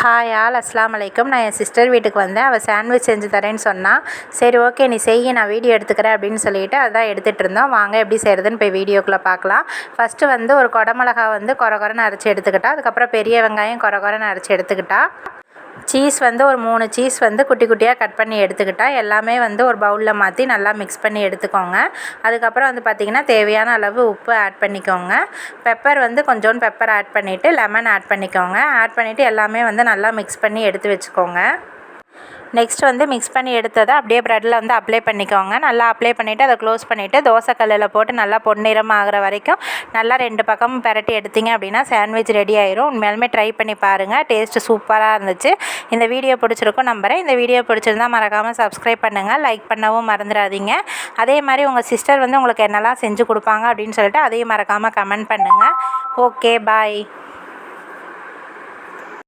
Hi all அஸ்ஸலாமு அலைக்கும். நான் என் சிஸ்டர் வீட்டுக்கு வந்தேன். அவள் சாண்ட்விச் செஞ்சு தரேன்னு சொன்னால், சரி ஓகே நீ செய், நான் வீடியோ எடுத்துக்கிறேன் அப்படின்னு சொல்லிட்டு அதான் எடுத்துகிட்டு இருந்தோம். வாங்க எப்படி செய்கிறதுன்னு போய் வீடியோக்குள்ளே பார்க்கலாம். ஃபஸ்ட்டு வந்து ஒரு குடமிளகா வந்து கொரன்னு அரைச்சி எடுத்துக்கிட்டா. அதுக்கப்புறம் பெரிய வெங்காயம் கொரன்னு அரைச்சி எடுத்துக்கிட்டா. சீஸ் வந்து ஒரு 3 சீஸ் வந்து குட்டி குட்டியாக கட் பண்ணி எடுத்துக்கிட்டா. எல்லாமே வந்து ஒரு பவுலில் மாற்றி நல்லா மிக்ஸ் பண்ணி எடுத்துக்கோங்க. அதுக்கப்புறம் வந்து பார்த்திங்கன்னா தேவையான அளவு உப்பு ஆட் பண்ணிக்கோங்க. பெப்பர் வந்து கொஞ்சோண்டு பெப்பர் ஆட் பண்ணிவிட்டு லெமன் ஆட் பண்ணிக்கோங்க. ஆட் பண்ணிவிட்டு எல்லாமே வந்து நல்லா மிக்ஸ் பண்ணி எடுத்து வச்சுக்கோங்க. நெக்ஸ்ட் வந்து மிக்ஸ் பண்ணி எடுத்ததை அப்படியே ப்ரெட்டில் வந்து அப்ளை பண்ணிக்கோங்க. நல்லா அப்ளை பண்ணிவிட்டு அதை க்ளோஸ் பண்ணிவிட்டு தோசைக்கல்லில் போட்டு நல்லா பொன்னிறம் ஆகிற வரைக்கும் நல்லா 2 பக்கமும் பெரட்டி எடுத்திங்க அப்படின்னா சாண்ட்விச் ரெடி ஆயிரும். உண்மையாலுமே ட்ரை பண்ணி பாருங்கள். டேஸ்ட்டு சூப்பராக இருந்துச்சு. இந்த வீடியோ பிடிச்சிருக்கும் நம்புகிறேன். இந்த வீடியோ பிடிச்சிருந்தா மறக்காமல் சப்ஸ்கிரைப் பண்ணுங்கள். லைக் பண்ணவும் மறந்துடாதீங்க. அதே மாதிரி உங்கள் சிஸ்டர் வந்து உங்களுக்கு என்னெல்லாம் செஞ்சு கொடுப்பாங்க அப்படின்னு சொல்லிட்டு அதையும் மறக்காமல் கமெண்ட் பண்ணுங்கள். Okay bye.